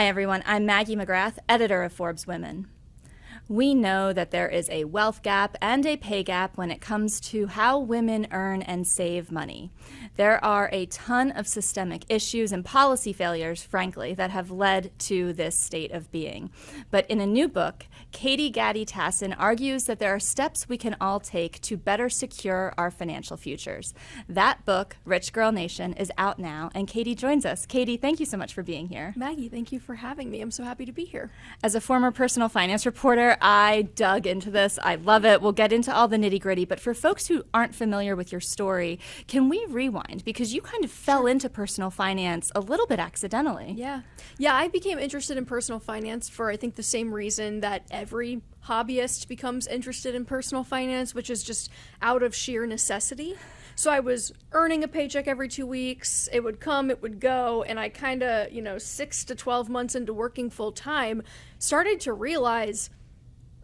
Hi, everyone. I'm Maggie McGrath, editor of ForbesWomen. We know that there is a wealth gap and a pay gap when it comes to how women earn and save money. There are a ton of systemic issues and policy failures, frankly, that have led to this state of being. But in a new book, Katie Gatti Tassin argues that there are steps we can all take to better secure our financial futures. That book, Rich Girl Nation, is out now, and Katie joins us. Katie, thank you so much for being here. Maggie, thank you for having me. I'm so happy to be here. As a former personal finance reporter, I dug into this. I love it. We'll get into all the nitty-gritty, but for folks who aren't familiar with your story, can we rewind? Because you kind of fell into personal finance a little bit accidentally. Yeah, I became interested in personal finance for, I think, the same reason that every hobbyist becomes interested in personal finance, which is just out of sheer necessity. So I was earning a paycheck every 2 weeks. It would come, it would go, and I kind of, 6 to 12 months into working full time, started to realize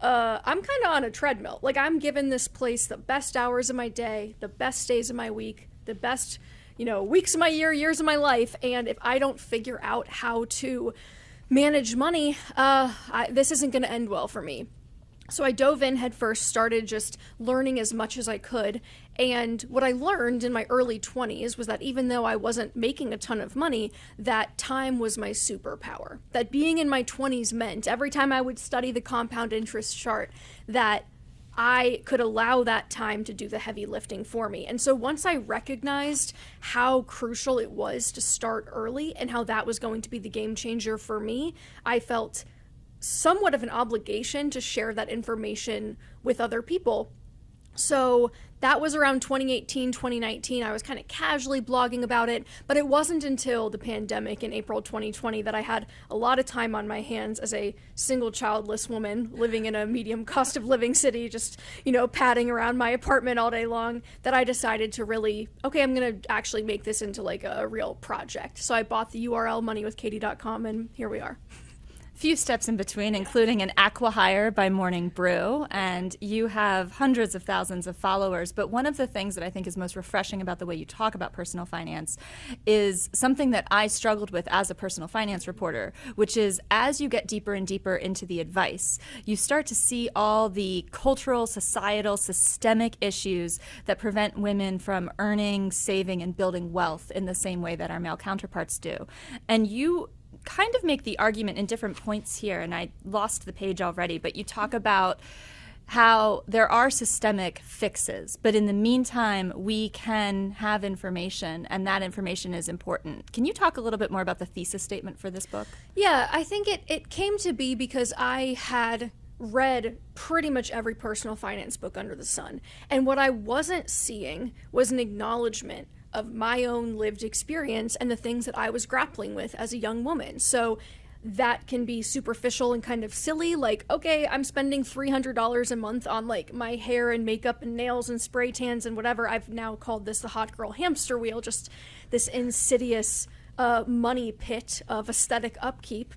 I'm kind of on a treadmill. Like, I'm giving this place the best hours of my day, the best days of my week, the best, weeks of my year, years of my life. And if I don't figure out how to manage money, this isn't going to end well for me. So I dove in head first, started just learning as much as I could. And what I learned in my early 20s was that even though I wasn't making a ton of money, that time was my superpower. That being in my 20s meant every time I would study the compound interest chart, that I could allow that time to do the heavy lifting for me. And so once I recognized how crucial it was to start early and how that was going to be the game changer for me, I felt somewhat of an obligation to share that information with other people. So that was around 2018, 2019. I was kind of casually blogging about it, but it wasn't until the pandemic in April 2020 that I had a lot of time on my hands as a single childless woman living in a medium cost of living city, just, padding around my apartment all day long, that I decided to really, I'm going to actually make this into like a real project. So I bought the URL moneywithkatie.com, and here we are. Few steps in between, including an acqui-hire by Morning Brew, and you have hundreds of thousands of followers. But one of the things that I think is most refreshing about the way you talk about personal finance is something that I struggled with as a personal finance reporter, which is as you get deeper and deeper into the advice, you start to see all the cultural, societal, systemic issues that prevent women from earning, saving, and building wealth in the same way that our male counterparts do. And you kind of make the argument in different points here, and I lost the page already, but you talk about how there are systemic fixes, but in the meantime, we can have information, and that information is important. Can you talk a little bit more about the thesis statement for this book? Yeah, I think it came to be because I had read pretty much every personal finance book under the sun, and what I wasn't seeing was an acknowledgement of my own lived experience and the things that I was grappling with as a young woman. So that can be superficial and kind of silly, like, okay, I'm spending $300 a month on like my hair and makeup and nails and spray tans and whatever. I've now called this the hot girl hamster wheel, just this insidious money pit of aesthetic upkeep.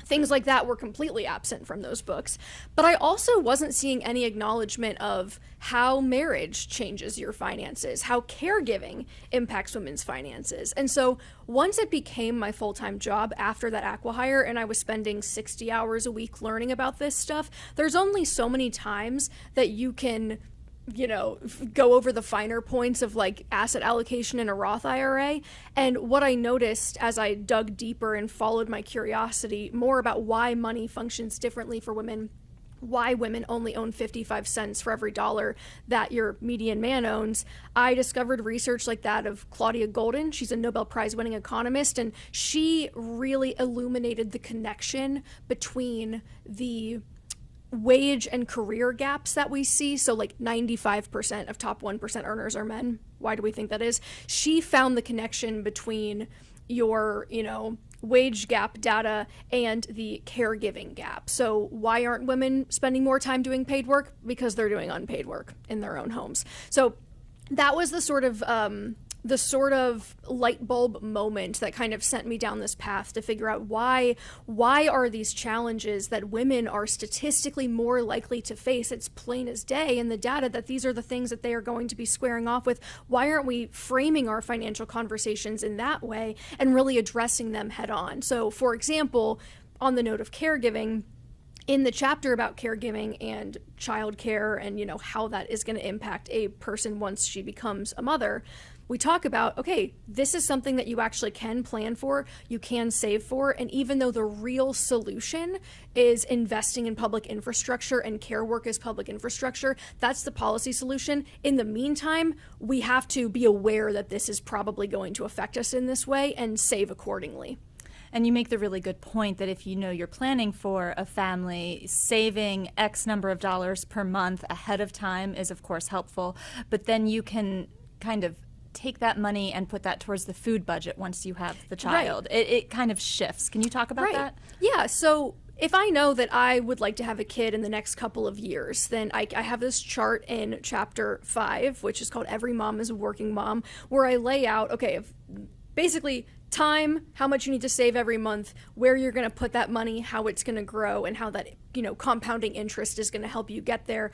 Things like that were completely absent from those books. But I also wasn't seeing any acknowledgement of how marriage changes your finances, how caregiving impacts women's finances. And so once it became my full-time job after that acqui-hire and I was spending 60 hours a week learning about this stuff, there's only so many times that you can go over the finer points of like asset allocation in a Roth IRA. And what I noticed as I dug deeper and followed my curiosity more about why money functions differently for women, why women only own 55 cents for every dollar that your median man owns, I discovered research like that of Claudia Goldin. She's a Nobel Prize winning economist, and she really illuminated the connection between the wage and career gaps that we see. So like 95% of top 1% earners are men. Why do we think that is? She found the connection between your, wage gap data and the caregiving gap. So why aren't women spending more time doing paid work? Because they're doing unpaid work in their own homes. So that was the sort of the sort of light bulb moment that kind of sent me down this path to figure out why are these challenges that women are statistically more likely to face. It's plain as day in the data that these are the things that they are going to be squaring off with. Why aren't we framing our financial conversations in that way and really addressing them head on? So, for example, on the note of caregiving, in the chapter about caregiving and childcare and, you know, how that is going to impact a person once she becomes a mother, we talk about, okay, this is something that you actually can plan for, you can save for, and even though the real solution is investing in public infrastructure and care work as public infrastructure, that's the policy solution. In the meantime, we have to be aware that this is probably going to affect us in this way and save accordingly. And you make the really good point that if you know you're planning for a family, saving X number of dollars per month ahead of time is of course helpful, but then you can kind of take that money and put that towards the food budget once you have the child. Right. It kind of shifts. Can you talk about that? Yeah, so if I know that I would like to have a kid in the next couple of years, then I have this chart in chapter 5, which is called Every Mom is a Working Mom, where I lay out, okay, basically time, how much you need to save every month, where you're going to put that money, how it's going to grow, and how that, you know, compounding interest is going to help you get there.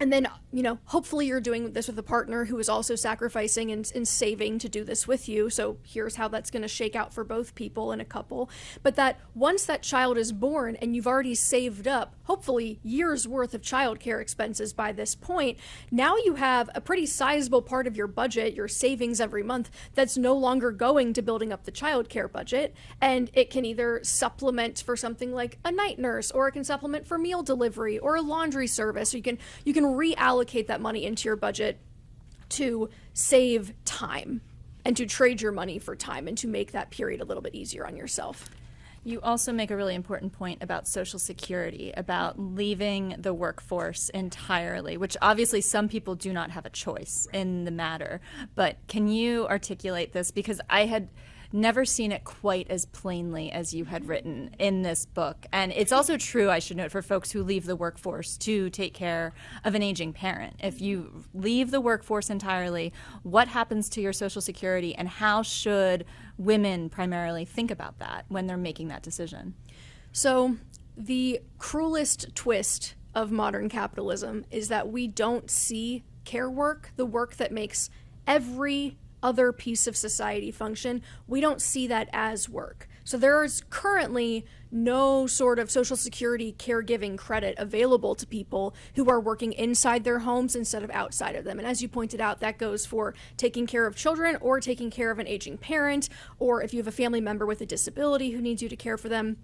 And then, you know, hopefully you're doing this with a partner who is also sacrificing and saving to do this with you. So here's how that's going to shake out for both people in a couple. But that once that child is born and you've already saved up, hopefully years worth of childcare expenses by this point, now you have a pretty sizable part of your budget, your savings every month, that's no longer going to building up the childcare budget. And it can either supplement for something like a night nurse, or it can supplement for meal delivery or a laundry service. So you can reallocate that money into your budget to save time and to trade your money for time and to make that period a little bit easier on yourself. You also make a really important point about Social Security, about leaving the workforce entirely, which obviously some people do not have a choice in the matter. But can you articulate this? Because I had never seen it quite as plainly as you had written in this book. And it's also true, I should note, for folks who leave the workforce to take care of an aging parent. If you leave the workforce entirely, what happens to your Social Security, and how should women primarily think about that when they're making that decision? So the cruelest twist of modern capitalism is that we don't see care work, the work that makes every other piece of society function, we don't see that as work. So there is currently no sort of Social Security caregiving credit available to people who are working inside their homes instead of outside of them. And as you pointed out, that goes for taking care of children or taking care of an aging parent, or if you have a family member with a disability who needs you to care for them.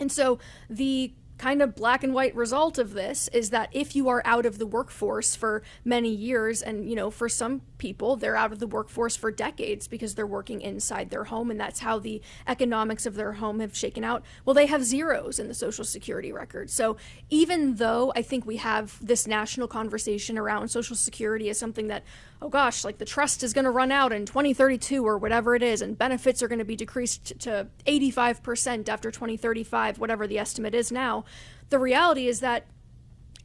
And so the kind of black and white result of this is that if you are out of the workforce for many years, and, you know, for some people, they're out of the workforce for decades because they're working inside their home, and that's how the economics of their home have shaken out, well, they have zeros in the Social Security record. So even though I think we have this national conversation around Social Security as something that, oh gosh, like the trust is going to run out in 2032 or whatever it is, and benefits are going to be decreased to 85% after 2035, whatever the estimate is now, the reality is that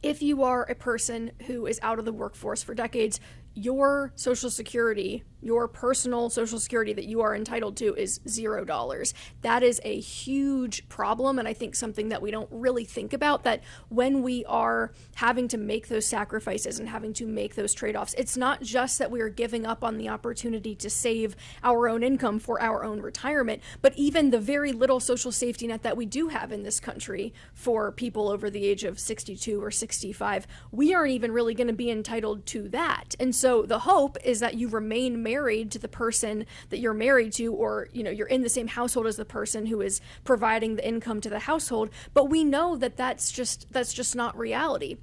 if you are a person who is out of the workforce for decades, your Social Security, your personal Social Security that you are entitled to, is $0. That is a huge problem, and I think something that we don't really think about, that when we are having to make those sacrifices and having to make those trade-offs, it's not just that we are giving up on the opportunity to save our own income for our own retirement, but even the very little social safety net that we do have in this country for people over the age of 62 or 65, we aren't even really going to be entitled to that. And so the hope is that you remain married to the person that you're married to, or, you know, you're in the same household as the person who is providing the income to the household. But we know that that's just not reality.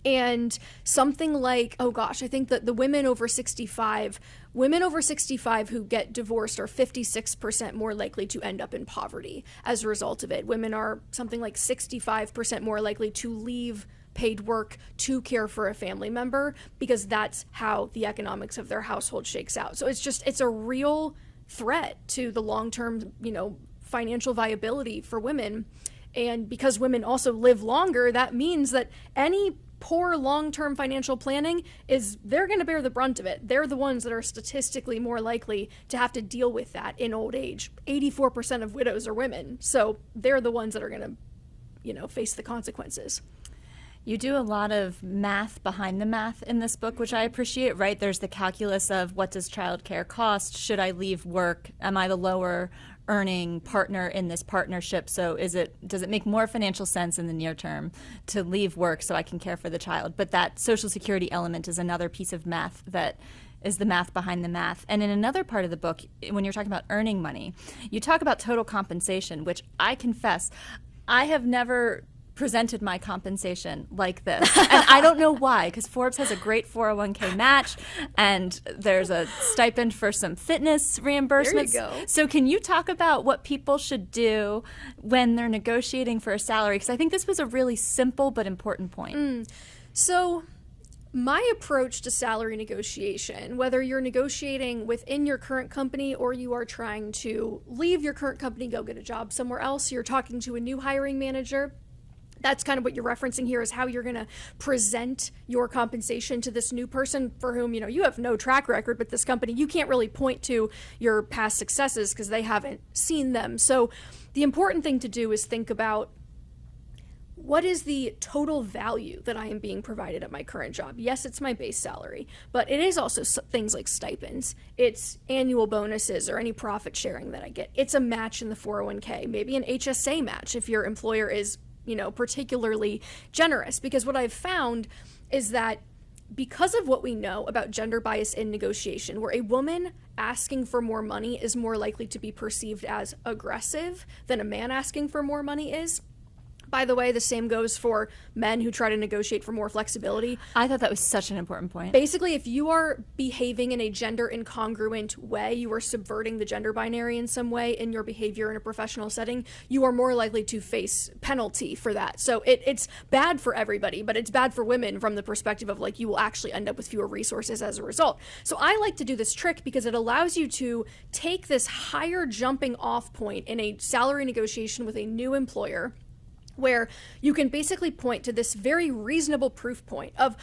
And something like, oh gosh, I think that the women over 65 who get divorced are 56% more likely to end up in poverty as a result of it. Women are something like 65% more likely to leave paid work to care for a family member, because that's how the economics of their household shakes out. So it's a real threat to the long-term, you know, financial viability for women. And because women also live longer, that means that any poor long-term financial planning is they're going to bear the brunt of it. They're the ones that are statistically more likely to have to deal with that in old age. 84% of widows are women, so they're the ones that are going to, face the consequences. You do a lot of math behind the math in this book, which I appreciate, right? There's the calculus of what does childcare cost? Should I leave work? Am I the lower earning partner in this partnership? So does it make more financial sense in the near term to leave work so I can care for the child? But that Social Security element is another piece of math that is the math behind the math. And in another part of the book, when you're talking about earning money, you talk about total compensation, which I confess, I have never presented my compensation like this. And I don't know why, because Forbes has a great 401k match and there's a stipend for some fitness reimbursements. There you go. So can you talk about what people should do when they're negotiating for a salary? Because I think this was a really simple but important point. So my approach to salary negotiation, whether you're negotiating within your current company or you are trying to leave your current company, go get a job somewhere else, you're talking to a new hiring manager, that's kind of what you're referencing here, is how you're going to present your compensation to this new person for whom, you have no track record with this company. You can't really point to your past successes because they haven't seen them. So the important thing to do is think about, what is the total value that I am being provided at my current job? Yes, it's my base salary, but it is also things like stipends. It's annual bonuses or any profit sharing that I get. It's a match in the 401k, maybe an HSA match if your employer is, particularly generous. Because what I've found is that because of what we know about gender bias in negotiation, where a woman asking for more money is more likely to be perceived as aggressive than a man asking for more money is. By the way, the same goes for men who try to negotiate for more flexibility. I thought that was such an important point. Basically, if you are behaving in a gender incongruent way, you are subverting the gender binary in some way in your behavior in a professional setting, you are more likely to face penalty for that. So it's bad for everybody, but it's bad for women from the perspective of you will actually end up with fewer resources as a result. So I like to do this trick because it allows you to take this higher jumping off point in a salary negotiation with a new employer, where you can basically point to this very reasonable proof point of,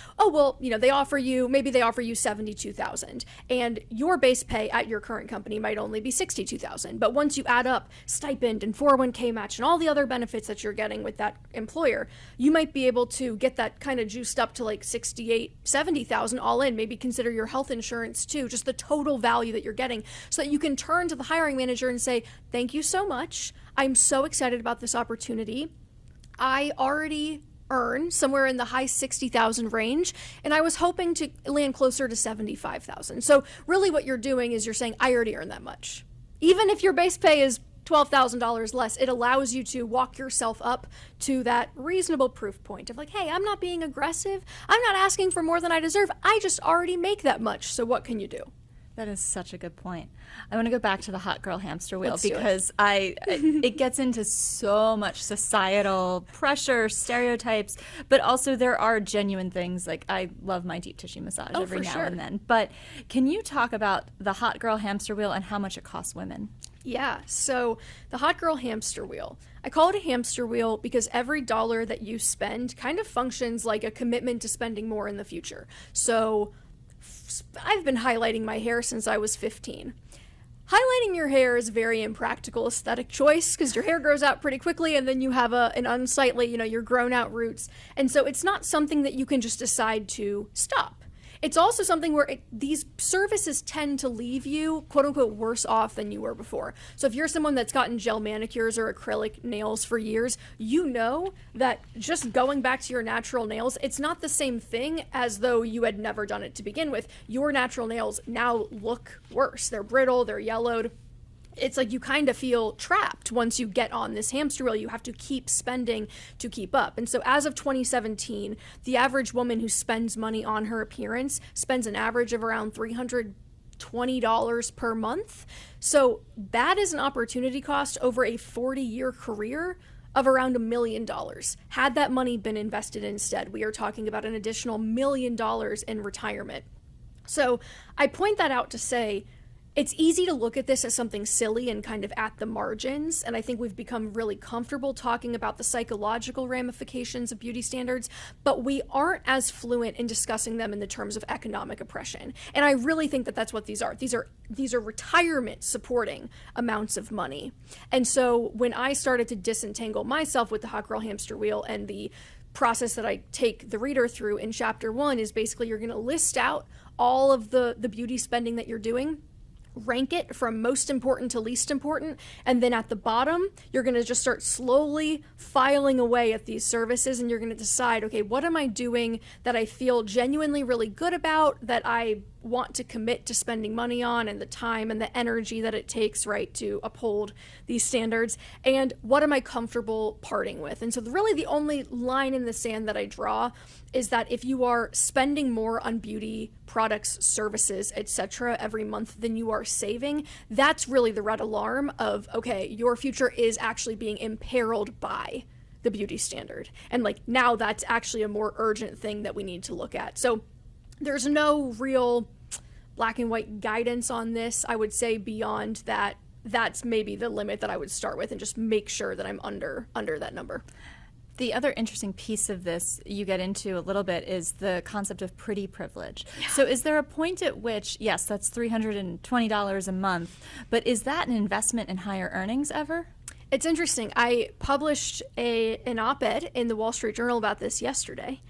maybe they offer you $72,000 and your base pay at your current company might only be $62,000. But once you add up stipend and 401k match and all the other benefits that you're getting with that employer, you might be able to get that kind of juiced up to $68,000, $70,000 all in. Maybe consider your health insurance too, just the total value that you're getting, so that you can turn to the hiring manager and say, thank you so much. I'm so excited about this opportunity. I already earn somewhere in the high 60,000 range, and I was hoping to land closer to 75,000. So really what you're doing is you're saying, I already earn that much. Even if your base pay is $12,000 less, it allows you to walk yourself up to that reasonable proof point of hey, I'm not being aggressive. I'm not asking for more than I deserve. I just already make that much. So what can you do? That is such a good point. I want to go back to the hot girl hamster wheel. Let's do because it gets into so much societal pressure, stereotypes, but also there are genuine things. I love my deep tissue massage every now and then. But can you talk about the hot girl hamster wheel and how much it costs women? Yeah, so the hot girl hamster wheel. I call it a hamster wheel because every dollar that you spend kind of functions like a commitment to spending more in the future. So I've been highlighting my hair since I was 15. Highlighting your hair is a very impractical aesthetic choice because your hair grows out pretty quickly and then you have an unsightly, your grown out roots. And so it's not something that you can just decide to stop. It's also something where these services tend to leave you, quote unquote, worse off than you were before. So if you're someone that's gotten gel manicures or acrylic nails for years, you know that just going back to your natural nails, it's not the same thing as though you had never done it to begin with. Your natural nails now look worse. They're brittle, they're yellowed. It's you kind of feel trapped once you get on this hamster wheel. You have to keep spending to keep up. And so as of 2017, the average woman who spends money on her appearance spends an average of around $320 per month. So that is an opportunity cost over a 40-year career of around $1 million. Had that money been invested instead, we are talking about an additional $1 million in retirement. So I point that out to say, it's easy to look at this as something silly and kind of at the margins. And I think we've become really comfortable talking about the psychological ramifications of beauty standards, but we aren't as fluent in discussing them in the terms of economic oppression. And I really think that that's what these are. These are retirement supporting amounts of money. And so when I started to disentangle myself with the hot girl hamster wheel, and the process that I take the reader through in chapter 1 is basically you're going to list out all of the beauty spending that you're doing, rank it from most important to least important, and then at the bottom you're going to just start slowly filing away at these services, and you're going to decide, okay, what am I doing that I feel genuinely really good about, that I want to commit to spending money on, and the time and the energy that it takes, right, to uphold these standards, and what am I comfortable parting with. And so really the only line in the sand that I draw is that if you are spending more on beauty products, services, etc. every month than you are saving, that's really the red alarm of, okay, your future is actually being imperiled by the beauty standard. And like, now that's actually a more urgent thing that we need to look at. So there's no real black and white guidance on this, I would say, beyond that. That's maybe the limit that I would start with, and just make sure that I'm under that number. The other interesting piece of this you get into a little bit is the concept of pretty privilege. Yeah. So is there a point at which, yes, that's $320 a month, but is that an investment in higher earnings ever? It's interesting. I published an op-ed in the Wall Street Journal about this yesterday,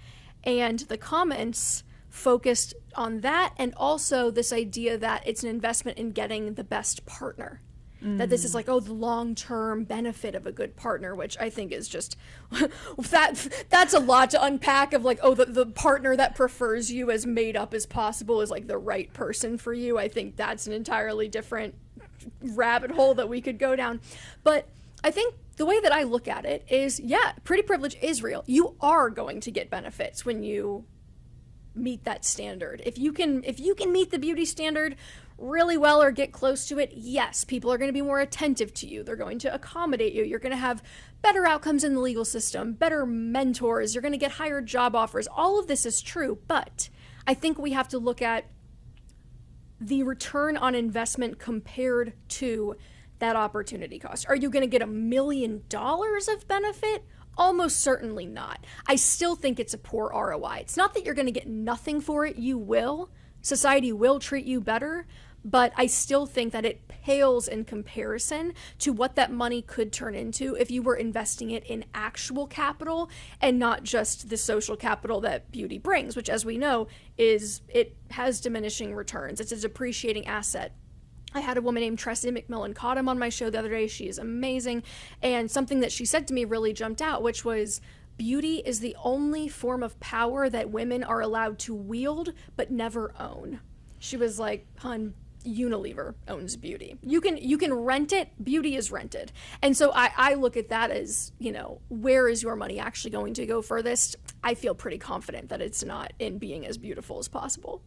and the comments focused on that, and also this idea that it's an investment in getting the best partner. That this is like, oh, the long-term benefit of a good partner, which I think is just, that's a lot to unpack of like, oh, the partner that prefers you as made up as possible is like the right person for you. I think that's an entirely different rabbit hole that we could go down. But I think the way that I look at it is, yeah, pretty privilege is real. You are going to get benefits when you meet that standard. If you can meet the beauty standard really well or get close to it, yes, people are going to be more attentive to you. They're going to accommodate you. You're going to have better outcomes in the legal system, better mentors. You're going to get higher job offers. All of this is true, but I think we have to look at the return on investment compared to that opportunity cost. Are you going to get $1 million of benefit? Almost certainly not. I still think it's a poor ROI. It's not that you're going to get nothing for it. You will. Society will treat you better, but I still think that it pales in comparison to what that money could turn into if you were investing it in actual capital and not just the social capital that beauty brings, which, as we know, it has diminishing returns. It's a depreciating asset. I had a woman named Tressie McMillan Cottom on my show the other day. She is amazing. And something that she said to me really jumped out, which was, beauty is the only form of power that women are allowed to wield but never own. She was like, hun, Unilever owns beauty. You can rent it. Beauty is rented. And so I look at that as, where is your money actually going to go furthest? I feel pretty confident that it's not in being as beautiful as possible.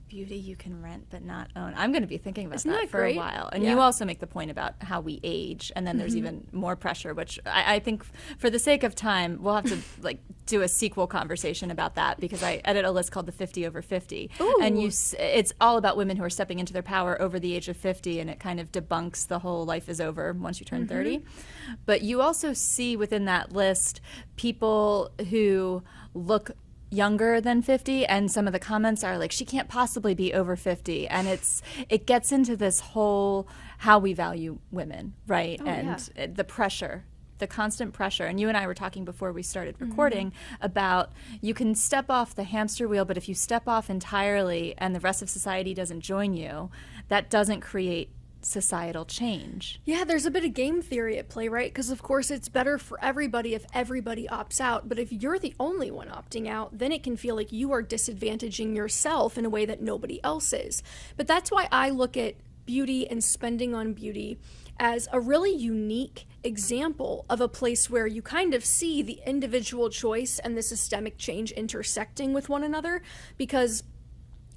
Beauty you can rent but not own. I'm going to be thinking about Isn't that for great? a while. And Yeah. you also make the point about how we age, and then there's even more pressure, which I think for the sake of time, we'll have to do a sequel conversation about that, because I edit a list called the 50 over 50. Ooh. And it's all about women who are stepping into their power over the age of 50, and it kind of debunks the whole life is over once you turn 30. But you also see within that list people who look younger than 50, and some of the comments are like, she can't possibly be over 50, and it gets into this whole how we value women, right? The pressure, the constant pressure. And you and I were talking before we started recording about, you can step off the hamster wheel, but if you step off entirely and the rest of society doesn't join you, that doesn't create societal change. Yeah, there's a bit of game theory at play, right? Because of course it's better for everybody if everybody opts out, but if you're the only one opting out, then it can feel like you are disadvantaging yourself in a way that nobody else is. But that's why I look at beauty and spending on beauty as a really unique example of a place where you kind of see the individual choice and the systemic change intersecting with one another, because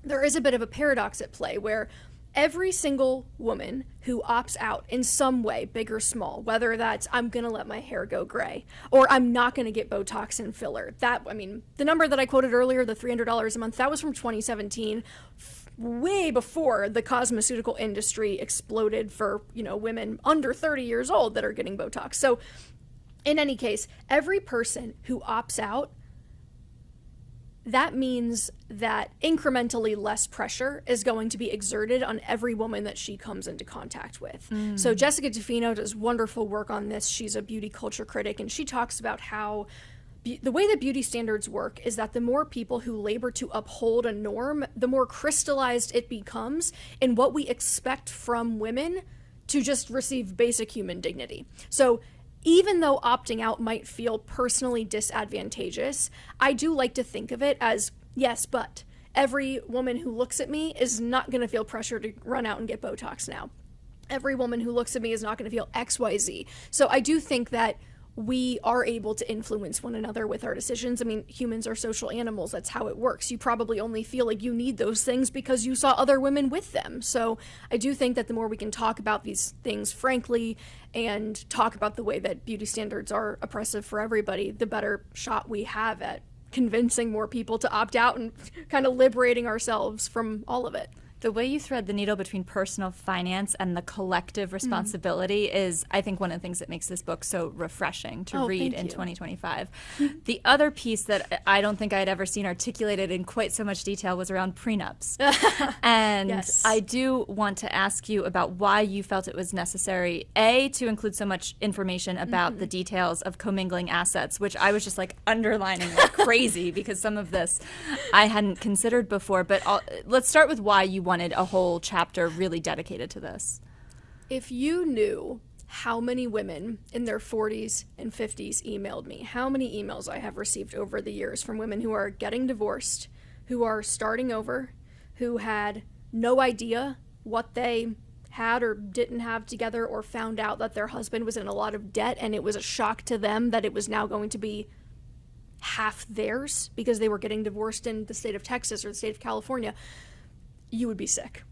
there is a bit of a paradox at play where every single woman who opts out in some way, big or small, whether that's I'm going to let my hair go gray or I'm not going to get Botox and filler. The number that I quoted earlier, the $300 a month, that was from 2017. way before the cosmeceutical industry exploded for, women under 30 years old that are getting Botox. So in any case, every person who opts out, that means that incrementally less pressure is going to be exerted on every woman that she comes into contact with. So Jessica DeFino does wonderful work on this. She's a beauty culture critic, and she talks about how the way that beauty standards work is that the more people who labor to uphold a norm, the more crystallized it becomes in what we expect from women to just receive basic human dignity. So even though opting out might feel personally disadvantageous, I do like to think of it as, yes, but every woman who looks at me is not going to feel pressure to run out and get Botox now. Every woman who looks at me is not going to feel XYZ. So I do think that we are able to influence one another with our decisions. I mean, humans are social animals. That's how it works. You probably only feel like you need those things because you saw other women with them. So I do think that the more we can talk about these things frankly and talk about the way that beauty standards are oppressive for everybody, the better shot we have at convincing more people to opt out and kind of liberating ourselves from all of it. The way you thread the needle between personal finance and the collective responsibility is, I think, one of the things that makes this book so refreshing to read in 2025. The other piece that I don't think I had ever seen articulated in quite so much detail was around prenups. And Yes. I do want to ask you about why you felt it was necessary, A, to include so much information about the details of commingling assets, which I was just like underlining like crazy because some of this I hadn't considered before. But let's start with why you wanted a whole chapter really dedicated to this. If you knew how many women in their 40s and 50s emailed me, how many emails I have received over the years from women who are getting divorced, who are starting over, who had no idea what they had or didn't have together, or found out that their husband was in a lot of debt and it was a shock to them that it was now going to be half theirs because they were getting divorced in the state of Texas or the state of California, you would be sick.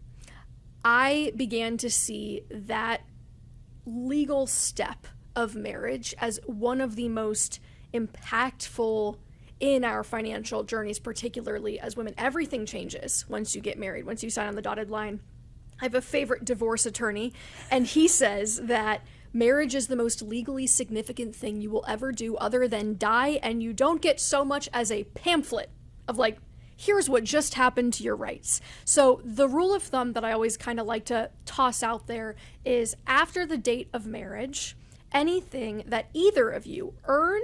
I began to see that legal step of marriage as one of the most impactful in our financial journeys, particularly as women. Everything changes once you get married, once you sign on the dotted line. I have a favorite divorce attorney, and he says that marriage is the most legally significant thing you will ever do other than die, and you don't get so much as a pamphlet of like, here's what just happened to your rights. So the rule of thumb that I always kind of like to toss out there is after the date of marriage, anything that either of you earn,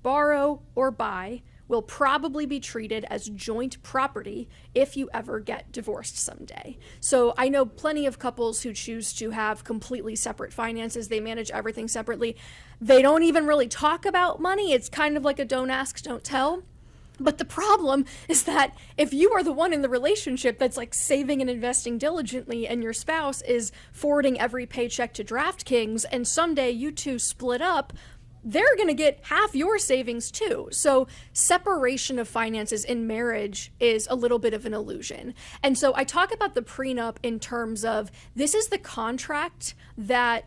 borrow, or buy will probably be treated as joint property if you ever get divorced someday. So I know plenty of couples who choose to have completely separate finances. They manage everything separately. They don't even really talk about money. It's kind of like a don't ask, don't tell. But the problem is that if you are the one in the relationship that's like saving and investing diligently and your spouse is forwarding every paycheck to DraftKings and someday you two split up, they're going to get half your savings too. So separation of finances in marriage is a little bit of an illusion. And so I talk about the prenup in terms of this is the contract that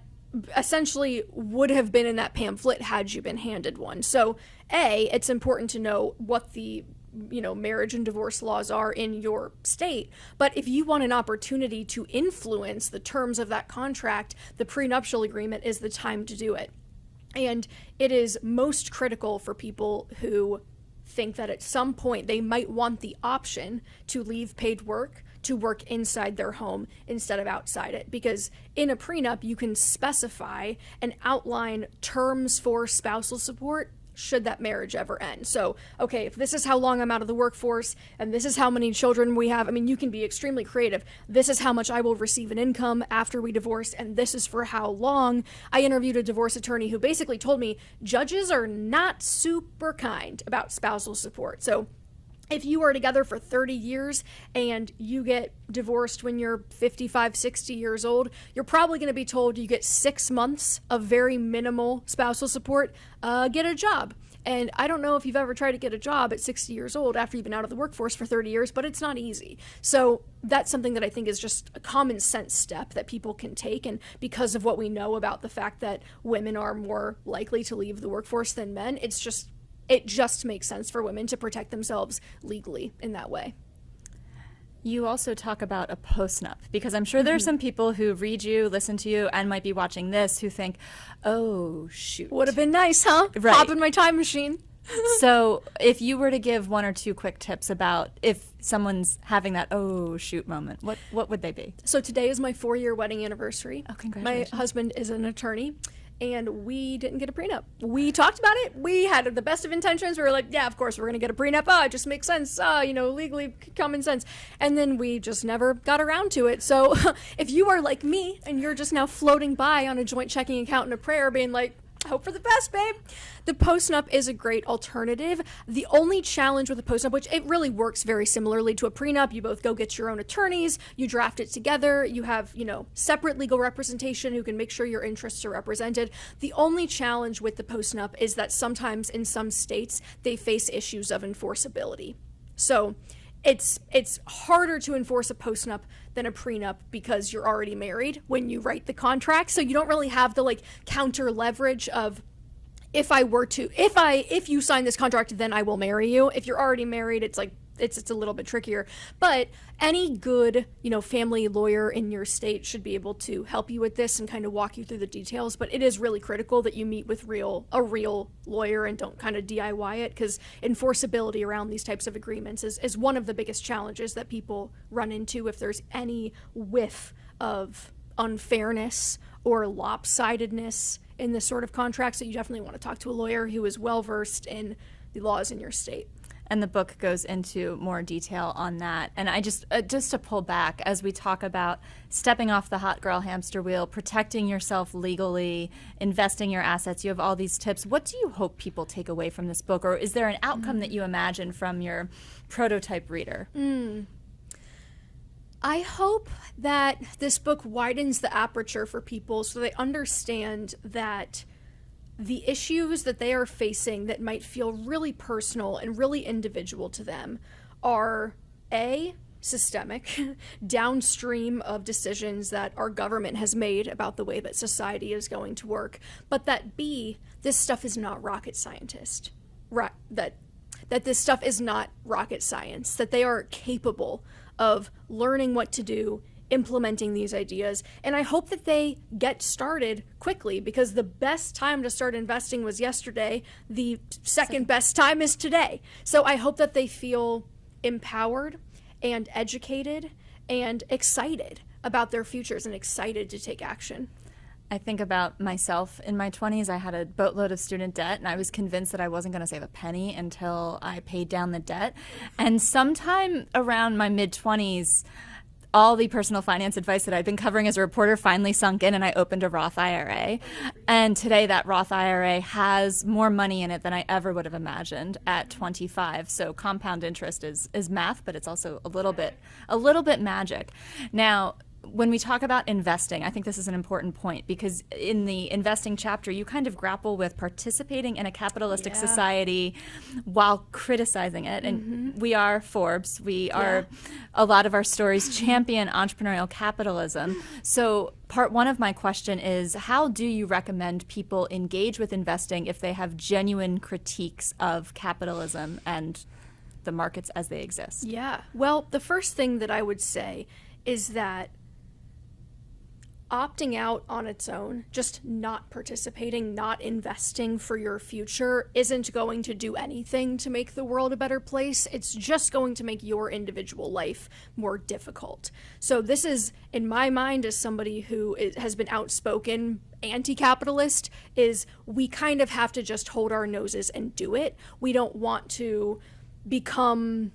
essentially would have been in that pamphlet had you been handed one. So it's important to know what the marriage and divorce laws are in your state. But if you want an opportunity to influence the terms of that contract, the prenuptial agreement is the time to do it. And it is most critical for people who think that at some point they might want the option to leave paid work to work inside their home instead of outside it. Because in a prenup, you can specify and outline terms for spousal support should that marriage ever end. So, okay, if this is how long I'm out of the workforce and this is how many children we have, I mean, you can be extremely creative. This is how much I will receive in income after we divorce, and this is for how long. I interviewed a divorce attorney who basically told me judges are not super kind about spousal support. So if you are together for 30 years and you get divorced when you're 55, 60 years old, you're probably going to be told you get 6 months of very minimal spousal support. Get a job. And I don't know if you've ever tried to get a job at 60 years old after you've been out of the workforce for 30 years, but it's not easy. So that's something that I think is just a common sense step that people can take. And because of what we know about the fact that women are more likely to leave the workforce than men, it just makes sense for women to protect themselves legally in that way. You also talk about a postnup, because I'm sure there's some people who read you, listen to you, and might be watching this who think, oh, shoot. Would have been nice, huh? Right. Hop in my time machine. So if you were to give one or two quick tips about if someone's having that oh shoot moment, what would they be? So today is my 4-year wedding anniversary. Oh, congratulations. My husband is an attorney, and we didn't get a prenup. We talked about it. We had the best of intentions. We were like, yeah, of course we're going to get a prenup. It just makes sense. Legally common sense. And then we just never got around to it. So if you are like me and you're just now floating by on a joint checking account in a prayer being like, hope for the best, babe, the postnup is a great alternative. The only challenge with a postnup, which it really works very similarly to a prenup, you both go get your own attorneys, you draft it together, you have, separate legal representation who can make sure your interests are represented. The only challenge with the postnup is that sometimes in some states they face issues of enforceability. So it's harder to enforce a postnup than a prenup because you're already married when you write the contract. So you don't really have the counter leverage of if you sign this contract, then I will marry you. If you're already married, it's a little bit trickier. But any good, family lawyer in your state should be able to help you with this and kind of walk you through the details. But it is really critical that you meet with a real lawyer and don't kind of DIY it, because enforceability around these types of agreements is one of the biggest challenges that people run into if there's any whiff of unfairness or lopsidedness in this sort of contract. So you definitely want to talk to a lawyer who is well versed in the laws in your state. And the book goes into more detail on that. And I just to pull back, as we talk about stepping off the hot girl hamster wheel, protecting yourself legally, investing your assets, you have all these tips. What do you hope people take away from this book? Or is there an outcome that you imagine from your prototype reader? I hope that this book widens the aperture for people so they understand that the issues that they are facing that might feel really personal and really individual to them are A, systemic, downstream of decisions that our government has made about the way that society is going to work, but that B, this stuff is not rocket scientist. That this stuff is not rocket science, that they are capable of learning what to do, implementing these ideas, and I hope that they get started quickly, because the best time to start investing was yesterday. The second best time is today. So I hope that they feel empowered and educated and excited about their futures and excited to take action. I think about myself in my 20s. I had a boatload of student debt, and I was convinced that I wasn't going to save a penny until I paid down the debt. And sometime around my mid-20s, all the personal finance advice that I'd been covering as a reporter finally sunk in, and I opened a Roth IRA. And today that Roth IRA has more money in it than I ever would have imagined at 25. So compound interest is math, but it's also a little bit magic. Now, when we talk about investing, I think this is an important point, because in the investing chapter, you kind of grapple with participating in a capitalistic society while criticizing it. And we are Forbes. We are, a lot of our stories champion entrepreneurial capitalism. So part one of my question is, how do you recommend people engage with investing if they have genuine critiques of capitalism and the markets as they exist? Yeah. Well, the first thing that I would say is that opting out on its own, just not participating, not investing for your future, isn't going to do anything to make the world a better place. It's just going to make your individual life more difficult. So this is, in my mind, as somebody who has been outspoken anti-capitalist, is we kind of have to just hold our noses and do it. We don't want to become,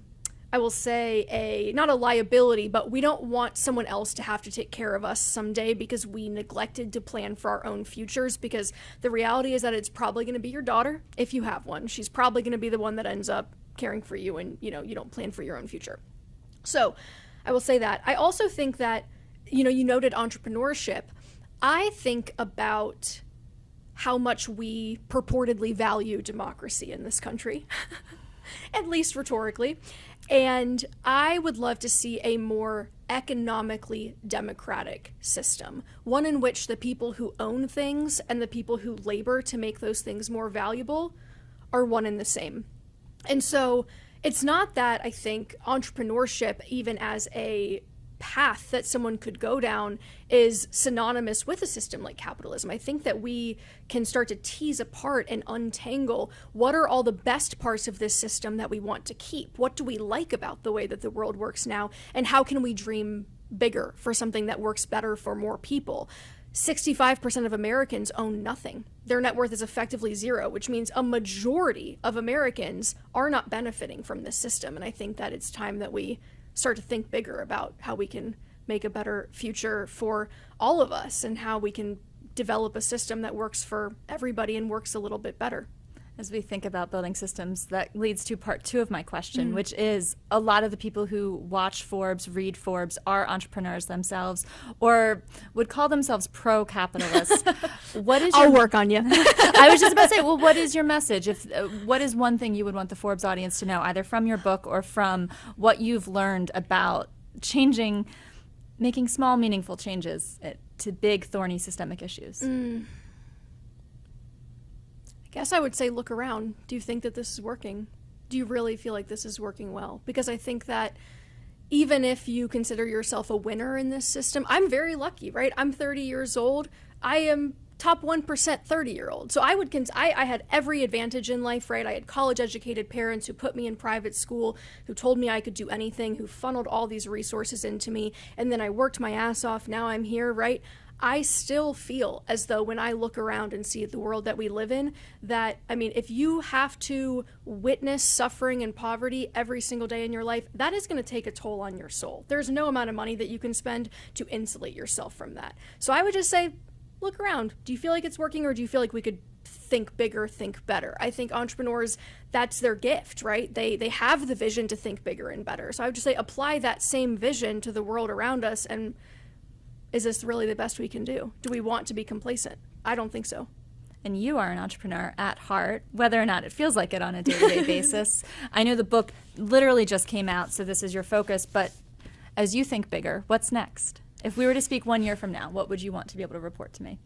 I will say, not a liability, but we don't want someone else to have to take care of us someday because we neglected to plan for our own futures, because the reality is that it's probably going to be your daughter, if you have one. She's probably going to be the one that ends up caring for you, and you don't plan for your own future. So I will say that. I also think that, you noted entrepreneurship. I think about how much we purportedly value democracy in this country, at least rhetorically. And I would love to see a more economically democratic system, one in which the people who own things and the people who labor to make those things more valuable are one and the same. And so It's not that I think entrepreneurship, even as a path that someone could go down, is synonymous with a system like capitalism. I think that we can start to tease apart and untangle what are all the best parts of this system that we want to keep. What do we like about the way that the world works now? And how can we dream bigger for something that works better for more people? 65% of Americans own nothing. Their net worth is effectively zero, which means a majority of Americans are not benefiting from this system. And I think that it's time that we start to think bigger about how we can make a better future for all of us and how we can develop a system that works for everybody and works a little bit better. As we think about building systems, that leads to part two of my question, which is a lot of the people who watch Forbes, read Forbes, are entrepreneurs themselves or would call themselves pro-capitalist. What is I'll work on you. I was just about to say, well, what is your message? What is one thing you would want the Forbes audience to know, either from your book or from what you've learned about making small, meaningful changes to big, thorny, systemic issues? Guess I would say look around. Do you think that this is working? Do you really feel like this is working well? Because I think that even if you consider yourself a winner in this system, I'm very lucky, right? I'm 30 years old. I am top 1% 30-year-old. So I had every advantage in life, right? I had college-educated parents who put me in private school, who told me I could do anything, who funneled all these resources into me, and then I worked my ass off. Now I'm here, right? I still feel as though when I look around and see the world that we live in, that, I mean, if you have to witness suffering and poverty every single day in your life, that is going to take a toll on your soul. There's no amount of money that you can spend to insulate yourself from that. So I would just say, look around. Do you feel like it's working, or do you feel like we could think bigger, think better? I think entrepreneurs, that's their gift, right? They have the vision to think bigger and better. So I would just say apply that same vision to the world around us, and is this really the best we can do? Do we want to be complacent? I don't think so. And you are an entrepreneur at heart, whether or not it feels like it on a day-to-day basis. I know the book literally just came out, so this is your focus, but as you think bigger, what's next? If we were to speak 1 year from now, what would you want to be able to report to me?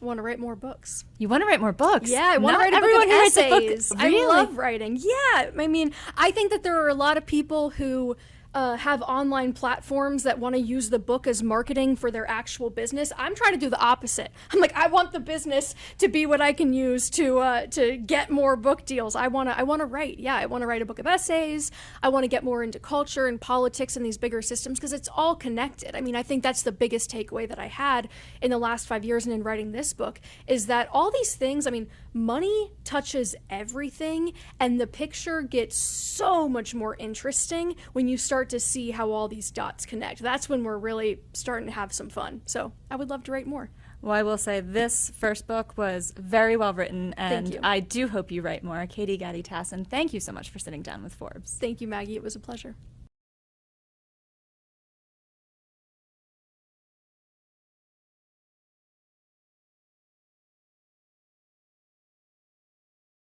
I want to write more books. You want to write more books? Yeah, I want to write a book of essays. Really? I love writing. Yeah, I mean, I think that there are a lot of people who have online platforms that want to use the book as marketing for their actual business. I'm trying to do the opposite. I'm like, I want the business to be what I can use to get more book deals. I want to write. Yeah, I want to write a book of essays. I want to get more into culture and politics and these bigger systems, because it's all connected. I mean, I think that's the biggest takeaway that I had in the last 5 years and in writing this book, is that all these things, I mean, money touches everything, and the picture gets so much more interesting when you start to see how all these dots connect. That's when we're really starting to have some fun. So I would love to write more. Well, I will say this first book was very well written, and Thank you. I do hope you write more. Katie Gatti Tassin, thank you so much for sitting down with Forbes. Thank you, Maggie. It was a pleasure.